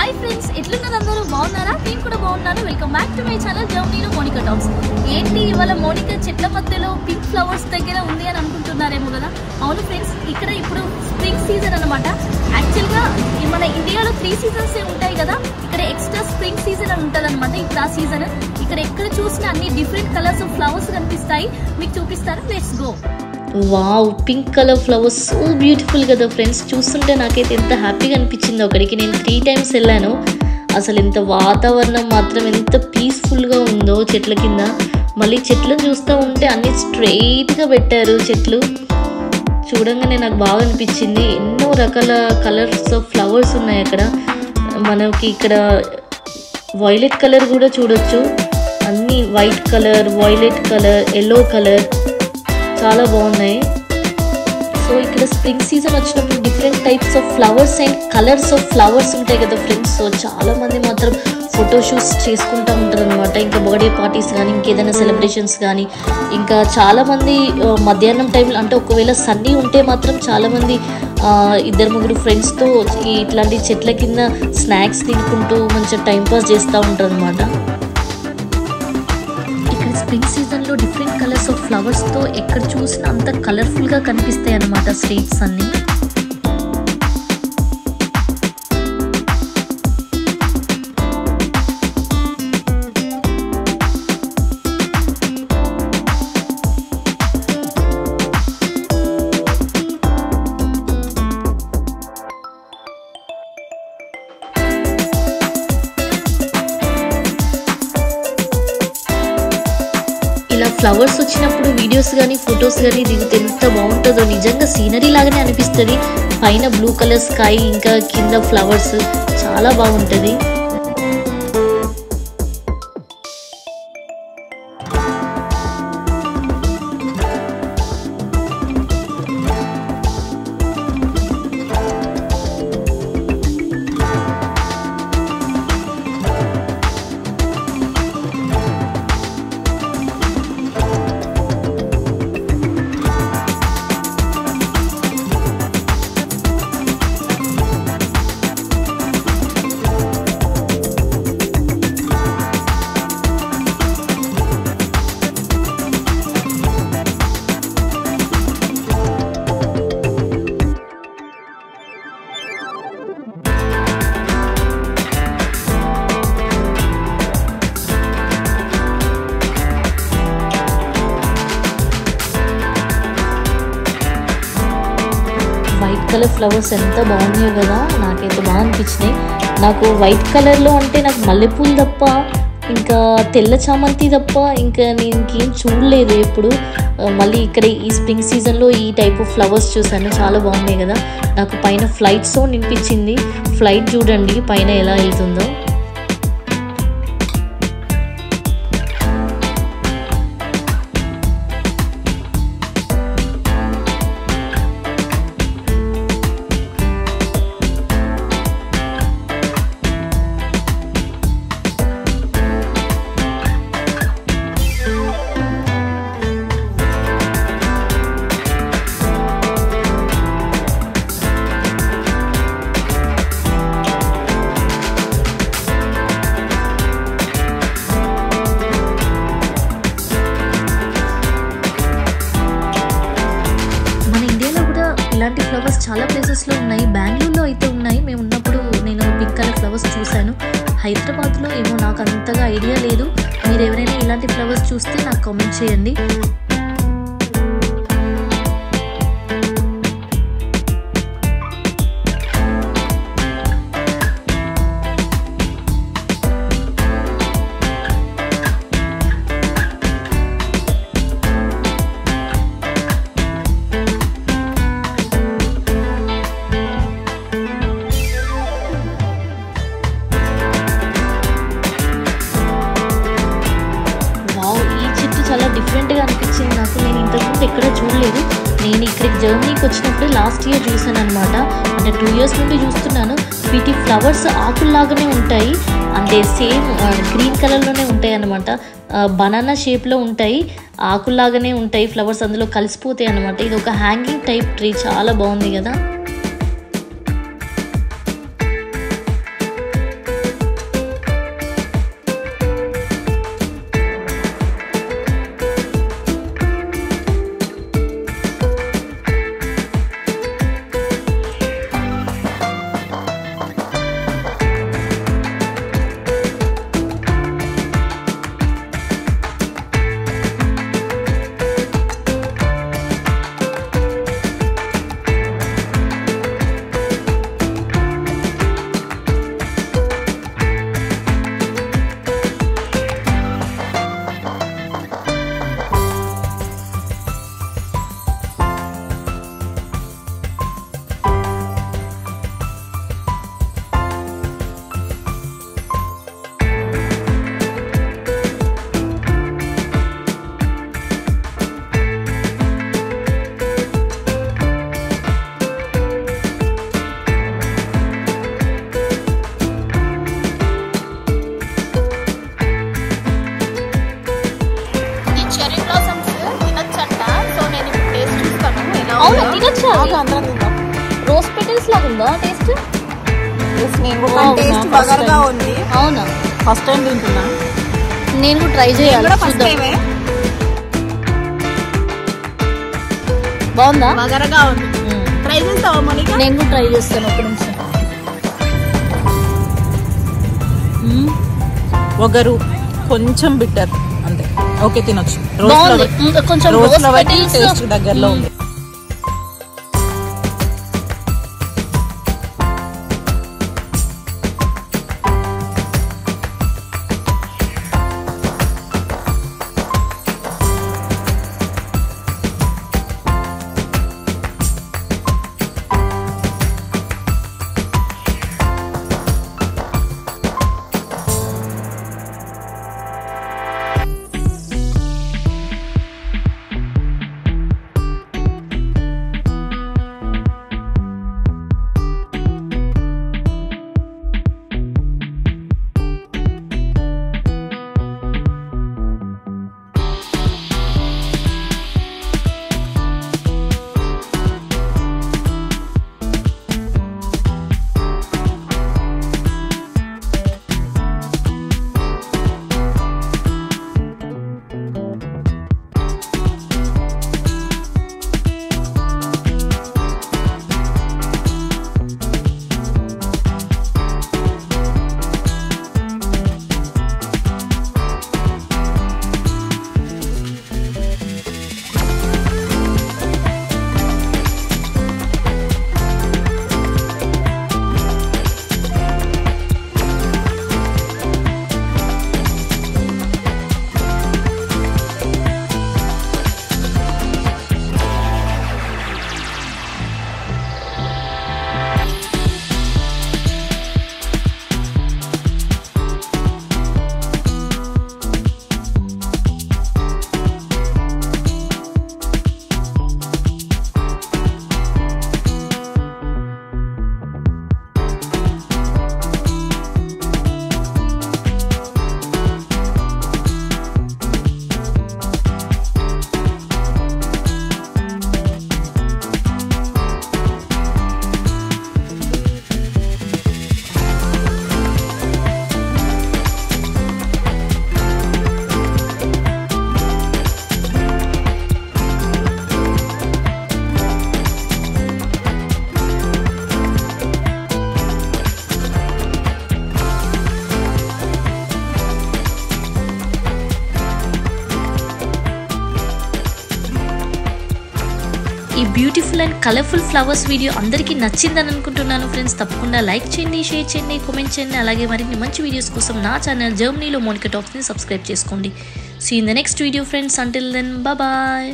Hi friends, ఎట్లున్నారు అందరూ? బాగున్నారా? నేను కూడా బాగున్నాను. Welcome back to my channel జర్నీలో మోనికా టాక్స్. ఏంటి ఇవాళ మోనికా చెట్ల మధ్యలో పింక్ ఫ్లవర్స్ దగ్గర ఉంది అని అనుకుంటున్నారేమో కదా. అవును ఫ్రెండ్స్, ఇక్కడ ఇప్పుడు స్ప్రింగ్ సీజన్ అనమాట. యాక్చువల్గా మన ఇండియాలో 3 సీజన్స్ ఉంటాయి కదా, ఇక్కడ ఎక్స్ట్రా స్ప్రింగ్ సీజన్ అని ఉంటుంది అనమాట. ఇప్పుడు ఆ సీజన్ ఇక్కడ ఎక్కడ చూసినా అన్ని డిఫరెంట్ కలర్స్ ఆఫ్ ఫ్లవర్స్ కనిపిస్తాయి. మీకు చూపిస్తాను, let's go. Wow, pink colour flowers so beautiful కదా ఫ్రెండ్స్. చూస్తుంటే నాకైతే ఎంత హ్యాపీగా అనిపించిందో. అక్కడికి నేను 3 times వెళ్ళాను. అసలు ఎంత వాతావరణం మాత్రం ఎంత పీస్ఫుల్గా ఉందో చెట్ల కింద. మళ్ళీ చెట్లను చూస్తూ ఉంటే అన్ని స్ట్రైట్గా పెట్టారు చెట్లు. చూడంగానే నాకు బాగా అనిపించింది. ఎన్నో రకాల కలర్స్ ఆఫ్ ఫ్లవర్స్ ఉన్నాయి అక్కడ. మనకి ఇక్కడ వైలెట్ కలర్ కూడా చూడొచ్చు. అన్నీ white colour, violet colour, yellow colour చాలా బాగున్నాయి. సో ఇక్కడ స్ప్రింగ్ సీజన్ వచ్చినప్పుడు different types of flowers and colours of flowers ఉంటాయి కదా ఫ్రెండ్స్. సో చాలామంది మాత్రం ఫోటోషూట్స్ చేసుకుంటూ ఉంటారు అనమాట. ఇంకా బర్త్డే పార్టీస్ కానీ, ఇంకేదైనా సెలబ్రేషన్స్ కానీ. ఇంకా చాలామంది మధ్యాహ్నం టైంలో, అంటే ఒకవేళ సన్నీ ఉంటే మాత్రం చాలామంది 2-3 ఫ్రెండ్స్తో ఇట్లాంటి చెట్ల కింద స్నాక్స్ తినుకుంటూ మంచిగా టైంపాస్ చేస్తూ ఉంటారు అనమాట. స్ప్రింగ్ సీజన్లో డిఫరెంట్ కలర్స్ ఆఫ్ ఫ్లవర్స్తో ఎక్కడ చూసినా అంత కలర్ఫుల్గా కనిపిస్తాయి అన్నమాట స్ట్రీట్స్ అన్నీ. ఇలా ఫ్లవర్స్ వచ్చినప్పుడు వీడియోస్ కానీ, ఫొటోస్ కానీ దిగితే ఎంత బాగుంటుందో. నిజంగా సీనరీ లాగానే అనిపిస్తుంది. పైన బ్లూ కలర్ స్కై, ఇంకా కింద ఫ్లవర్స్ చాలా బాగుంటుంది. వైట్ కలర్ ఫ్లవర్స్ ఎంత బాగున్నాయి కదా, నాకైతే బాగా అనిపించినాయి. నాకు వైట్ కలర్లో అంటే నాకు మల్లెపూలు తప్ప, ఇంకా తెల్ల చామంతి తప్ప ఇంకా నేను ఇంకేం చూడలేదు ఎప్పుడు. మళ్ళీ ఇక్కడ ఈ స్ప్రింగ్ సీజన్లో ఈ టైప్ ఆఫ్ ఫ్లవర్స్ చూసాను, చాలా బాగున్నాయి కదా. నాకు పైన ఫ్లైట్ సౌండ్ వినిపించింది. ఫ్లైట్ చూడండి పైన ఎలా వెళ్తుందో. ఇలాంటి ఫ్లవర్స్ చాలా ప్లేసెస్లో ఉన్నాయి. బెంగళూరులో అయితే ఉన్నాయి. మేము ఉన్నప్పుడు నేను పింక్ కలర్ ఫ్లవర్స్ చూశాను. హైదరాబాద్లో ఏమో నాకు అంతగా ఐడియా లేదు. మీరు ఎవరైనా ఇలాంటి ఫ్లవర్స్ చూస్తే నాకు కామెంట్ చేయండి. చాలా డిఫరెంట్గా అనిపించింది నాకు. నేను ఇంతకుముందు ఎక్కడ చూడలేదు. నేను ఇక్కడికి జర్మనీకి వచ్చినప్పుడు లాస్ట్ ఇయర్ చూసాను అనమాట. అంటే 2 years నుండి చూస్తున్నాను. వీటి ఫ్లవర్స్ ఆకుల్లాగానే ఉంటాయి, అంటే సేమ్ గ్రీన్ కలర్లోనే ఉంటాయి అన్నమాట. బనానా షేప్లో ఉంటాయి, ఆకుల్లాగానే ఉంటాయి ఫ్లవర్స్, అందులో కలిసిపోతాయి అన్నమాట. ఇది ఒక హ్యాంగింగ్ టైప్ ట్రీ, చాలా బాగుంది కదా. లాగా ఉందా టేస్ట్? టేస్ట్ బగర్గా ఉంది. అవునా? ఫస్ట్ టైం తింటున్నా. నేను కూడా ట్రై చేయాలి. బాగుందా? బగర్గా ఉంది. ట్రై చేస్తావా మోనిక? నేను కూడా ట్రై చేస్తాను. ఒక నిమిషం. ఒగరు కొంచెం బిట్టర్ అంతే. ఓకే తినొచ్చు. కొంచెం రోజ్ ఫ్లవర్ టేస్ట్ దగ్గరలో ఉంది. ఈ beautiful and colourful flowers video అందరికీ నచ్చిందని అనుకుంటున్నాను ఫ్రెండ్స్. తప్పకుండా లైక్ చేయండి, షేర్ చేయండి, కామెంట్ చేయండి. అలాగే మరిన్ని మంచి వీడియోస్ కోసం నా ఛానల్ జర్మనీలో మోనికా టాక్స్ని సబ్స్క్రైబ్ చేసుకోండి. See in the next video friends. Until then bye.